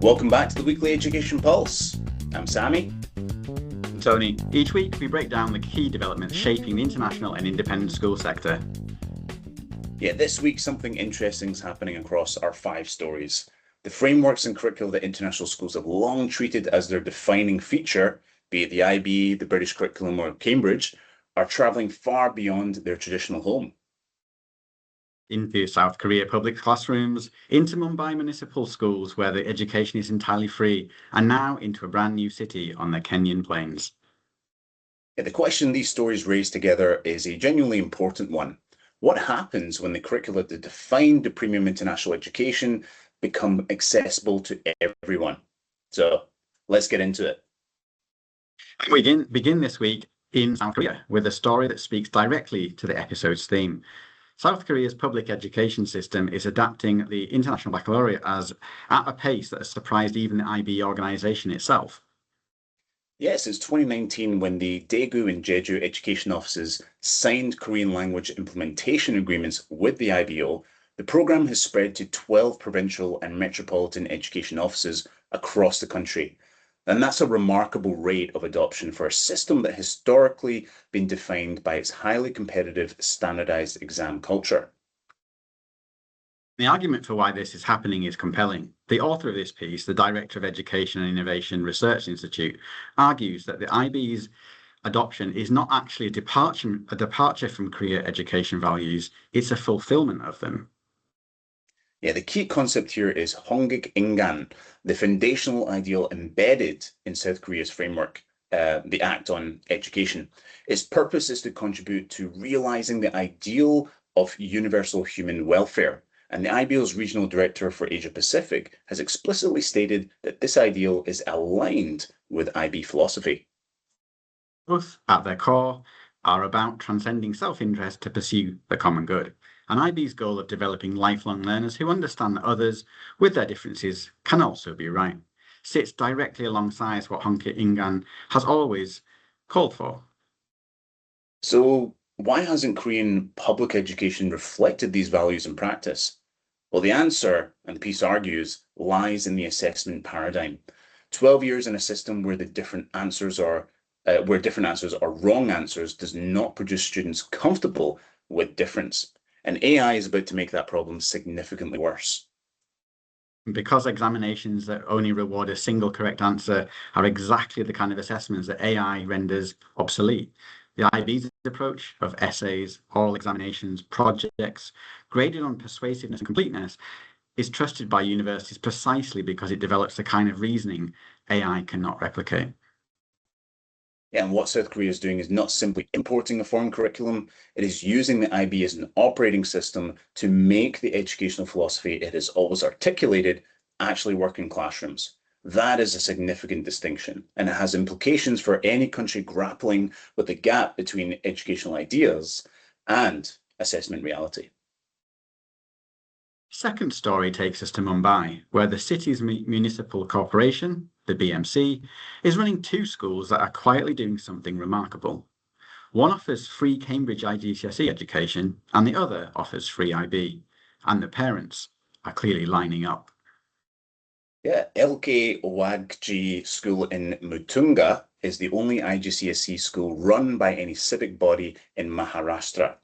Welcome back to the Weekly Education Pulse. I'm Sammy. I'm Tony. Each week we break down the key developments shaping the international and independent school sector. Yeah, this week something interesting is happening across our 5 stories. The frameworks and curricula that international schools have long treated as their defining feature, be it the IB, the British curriculum or Cambridge, are travelling far beyond their traditional home. Into South Korea public classrooms, into Mumbai municipal schools where the education is entirely free, and now into a brand new city on the Kenyan plains. Yeah, the question these stories raise together is a genuinely important one. What happens when the curricula that define the premium international education become accessible to everyone? So let's get into it. We begin this week in South Korea with a story that speaks directly to the episode's theme. South Korea's public education system is adapting the international baccalaureate at a pace that has surprised even the IB organisation itself. Yes, it's 2019 when the Daegu and Jeju education offices signed Korean language implementation agreements with the IBO. The program has spread to 12 provincial and metropolitan education offices across the country. And that's a remarkable rate of adoption for a system that historically been defined by its highly competitive standardized exam culture. The argument for why this is happening is compelling. The author of this piece, the Director of Education and Innovation Research Institute, argues that the IB's adoption is not actually a departure from Korea education values, it's a fulfillment of them. Yeah, the key concept here is Hongik Ingan, the foundational ideal embedded in South Korea's framework, the Act on Education. Its purpose is to contribute to realizing the ideal of universal human welfare. And the IBO's regional director for Asia Pacific has explicitly stated that this ideal is aligned with IB philosophy. Both, at their core, are about transcending self-interest to pursue the common good. And IB's goal of developing lifelong learners who understand that others, with their differences, can also be right, sits directly alongside what Hongik Ingan has always called for. So why hasn't Korean public education reflected these values in practice? Well, the answer, and the piece argues, lies in the assessment paradigm. 12 years in a system where different answers are wrong answers does not produce students comfortable with difference. And AI is about to make that problem significantly worse. Because examinations that only reward a single correct answer are exactly the kind of assessments that AI renders obsolete. The IB's approach of essays, oral examinations, projects, graded on persuasiveness and completeness, is trusted by universities precisely because it develops the kind of reasoning AI cannot replicate. Yeah, and what South Korea is doing is not simply importing a foreign curriculum, it is using the IB as an operating system to make the educational philosophy it has always articulated actually work in classrooms. That is a significant distinction, and it has implications for any country grappling with the gap between educational ideas and assessment reality. Second story takes us to Mumbai, where the city's municipal corporation, the BMC, is running 2 schools that are quietly doing something remarkable. One offers free Cambridge IGCSE education, and the other offers free IB, and the parents are clearly lining up. Yeah, LK Wagji School in Mutunga is the only IGCSE school run by any civic body in Maharashtra.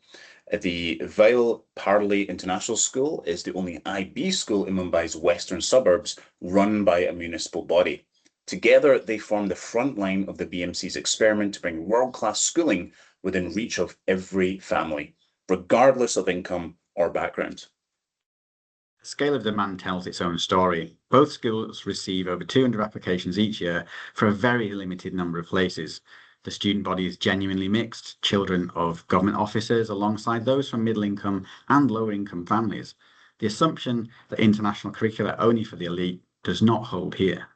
The Vile Parley International School is the only IB school in Mumbai's western suburbs run by a municipal body. Together, they form the front line of the BMC's experiment to bring world-class schooling within reach of every family, regardless of income or background. The scale of demand tells its own story. Both schools receive over 200 applications each year for a very limited number of places. The student body is genuinely mixed, children of government officers alongside those from middle-income and lower-income families. The assumption that international curricula only for the elite does not hold here.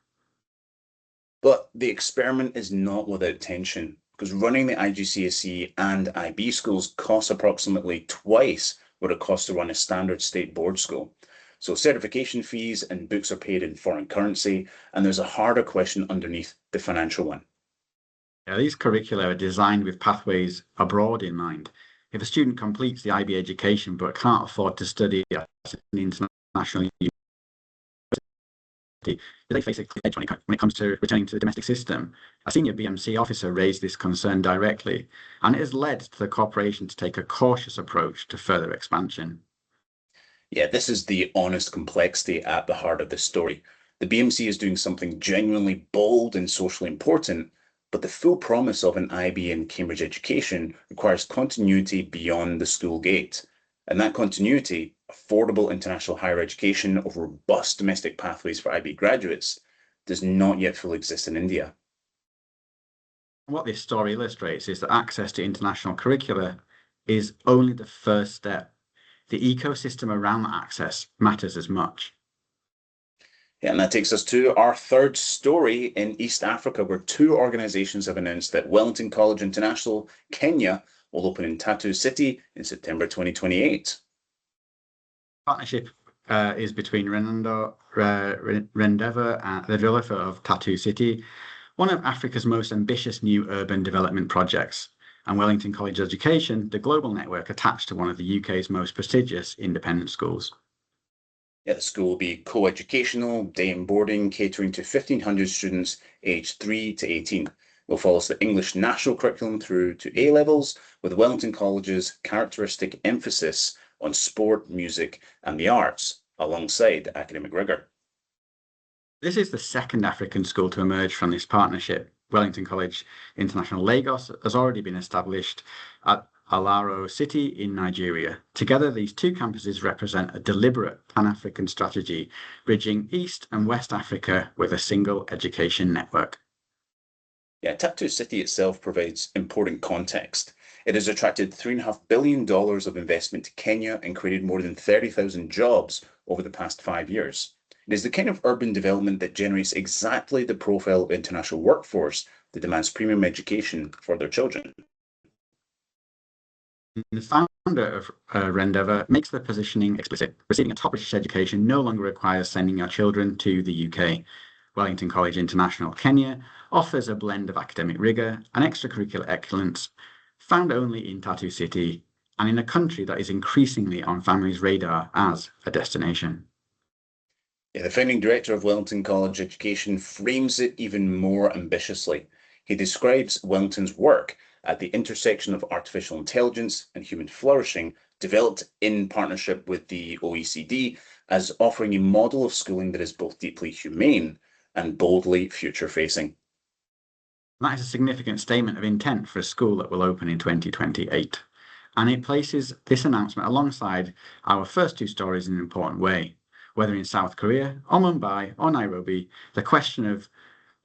But the experiment is not without tension, because running the IGCSE and IB schools costs approximately twice what it costs to run a standard state board school. So certification fees and books are paid in foreign currency, and there's a harder question underneath the financial one. Now, these curricula are designed with pathways abroad in mind. If a student completes the IB education but can't afford to study at an international university, do they face a cliff edge when it comes to returning to the domestic system? A senior BMC officer raised this concern directly, and it has led to the corporation to take a cautious approach to further expansion. Yeah, this is the honest complexity at the heart of this story. The BMC is doing something genuinely bold and socially important, but the full promise of an IB in Cambridge education requires continuity beyond the school gate. And that continuity, affordable international higher education of robust domestic pathways for IB graduates, does not yet fully exist in India. What this story illustrates is that access to international curricula is only the first step. The ecosystem around that access matters as much. Yeah, and that takes us to our third story in East Africa, where two organizations have announced that Wellington College International, Kenya, will open in Tatu City in September 2028. Partnership is between Rendever, the developer of Tatu City, one of Africa's most ambitious new urban development projects, and Wellington College Education, the global network attached to one of the UK's most prestigious independent schools. Yeah, the school will be co-educational, day and boarding, catering to 1,500 students aged 3 to 18. It will follow the English national curriculum through to A levels, with Wellington College's characteristic emphasis on sport, music, and the arts, alongside academic rigour. This is the second African school to emerge from this partnership. Wellington College International Lagos has already been established at Alaro City in Nigeria. Together, these two campuses represent a deliberate Pan-African strategy, bridging East and West Africa with a single education network. Yeah, Tatu City itself provides important context. It has attracted $3.5 billion of investment to Kenya and created more than 30,000 jobs over the past 5 years. It is the kind of urban development that generates exactly the profile of international workforce that demands premium education for their children. The founder of Rendever makes the positioning explicit. Receiving a top British education no longer requires sending your children to the UK. Wellington College International Kenya offers a blend of academic rigour and extracurricular excellence found only in Tatu City and in a country that is increasingly on families' radar as a destination. Yeah, the founding director of Wellington College Education frames it even more ambitiously. He describes Wellington's work at the intersection of artificial intelligence and human flourishing, developed in partnership with the OECD, as offering a model of schooling that is both deeply humane and boldly future-facing. That is a significant statement of intent for a school that will open in 2028. And it places this announcement alongside our first two stories in an important way. Whether in South Korea or Mumbai or Nairobi, the question of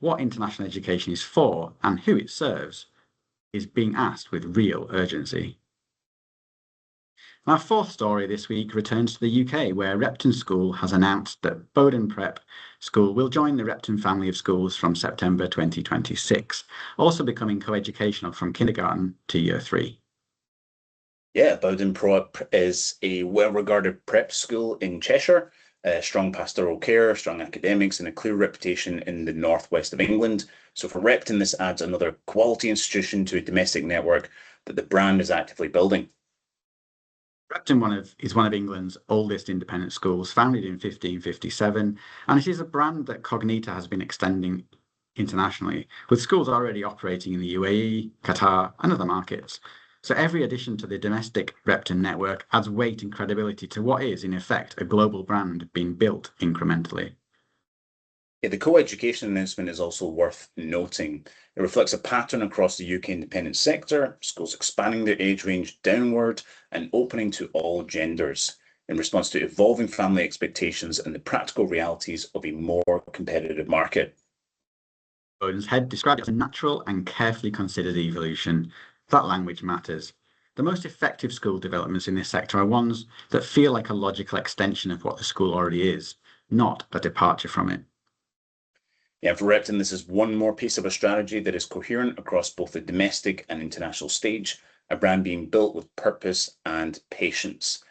what international education is for and who it serves is being asked with real urgency. Our fourth story this week returns to the UK, where Repton School has announced that Bowdon Prep School will join the Repton family of schools from September 2026, also becoming co-educational from kindergarten to year 3. Yeah, Bowdon Prep is a well-regarded prep school in Cheshire. Strong pastoral care, strong academics, and a clear reputation in the northwest of England. So for Repton, this adds another quality institution to a domestic network that the brand is actively building. Repton is one of England's oldest independent schools, founded in 1557, and it is a brand that Cognita has been extending internationally, with schools already operating in the UAE, Qatar, and other markets. So every addition to the domestic Repton network adds weight and credibility to what is, in effect, a global brand being built incrementally. Yeah, the co-education announcement is also worth noting. It reflects a pattern across the UK independent sector, schools expanding their age range downward and opening to all genders in response to evolving family expectations and the practical realities of a more competitive market. Bowden's head described it as a natural and carefully considered evolution. That language matters. The most effective school developments in this sector are ones that feel like a logical extension of what the school already is, not a departure from it. Yeah, for Repton, this is one more piece of a strategy that is coherent across both the domestic and international stage, a brand being built with purpose and patience.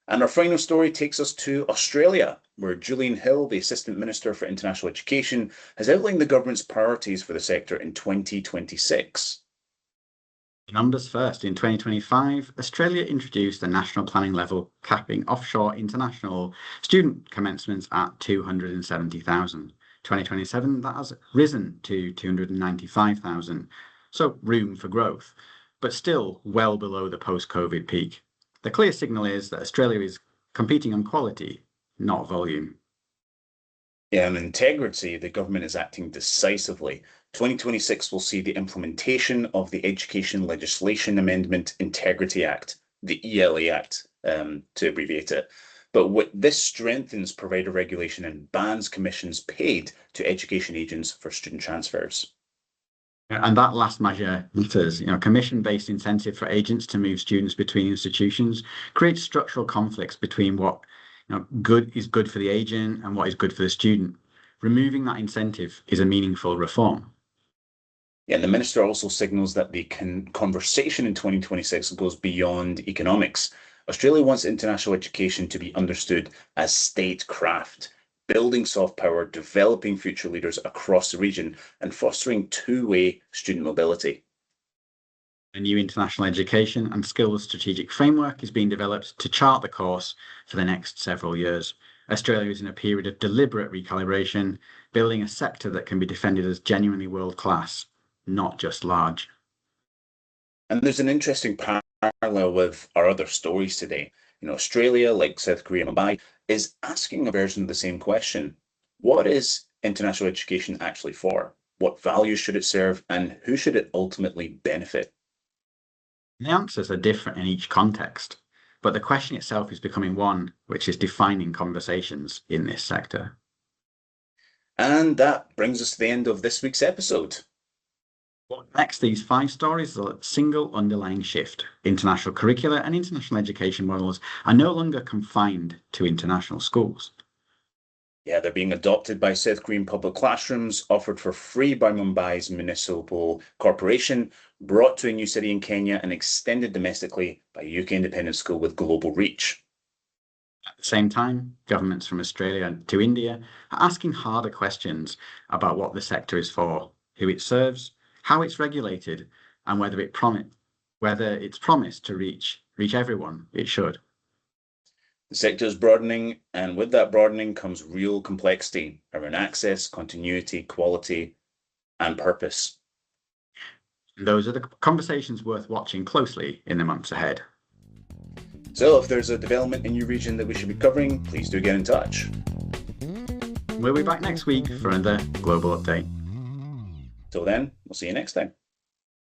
And our final story takes us to Australia, where Julian Hill, the Assistant Minister for International Education, has outlined the government's priorities for the sector in 2026. Numbers first. In 2025, Australia introduced the national planning level, capping offshore international student commencements at 270,000. 2027, that has risen to 295,000. So room for growth, but still well below the post-COVID peak. The clear signal is that Australia is competing on quality, not volume. Yeah, on integrity, the government is acting decisively. 2026 will see the implementation of the Education Legislation Amendment Integrity Act, the ELA Act, to abbreviate it. But this strengthens provider regulation and bans commissions paid to education agents for student transfers. And that last measure matters. Commission-based incentive for agents to move students between institutions creates structural conflicts between what good is good for the agent and what is good for the student. Removing that incentive is a meaningful reform. Yeah, and the minister also signals that the conversation in 2026 goes beyond economics. Australia wants international education to be understood as statecraft, building soft power, developing future leaders across the region, and fostering two-way student mobility. A new international education and skills strategic framework is being developed to chart the course for the next several years. Australia is in a period of deliberate recalibration, building a sector that can be defended as genuinely world-class, not just large. And there's an interesting parallel with our other stories today. Australia, like South Korea and Mumbai, is asking a version of the same question. What is international education actually for? What values should it serve? And who should it ultimately benefit? The answers are different in each context, but the question itself is becoming one which is defining conversations in this sector. And that brings us to the end of this week's episode. What connects these 5 stories is a single underlying shift. International curricula and international education models are no longer confined to international schools. Yeah, they're being adopted by South Korean public classrooms, offered for free by Mumbai's Municipal corporation, brought to a new city in Kenya, and extended domestically by a UK independent school with global reach. At the same time, governments from Australia to India are asking harder questions about what the sector is for, who it serves, how it's regulated, and whether it's promised to reach everyone it should. The sector is broadening, and with that broadening comes real complexity around access, continuity, quality, and purpose. Those are the conversations worth watching closely in the months ahead. So if there's a development in your region that we should be covering, please do get in touch. We'll be back next week for another global update. Till then, we'll see you next time.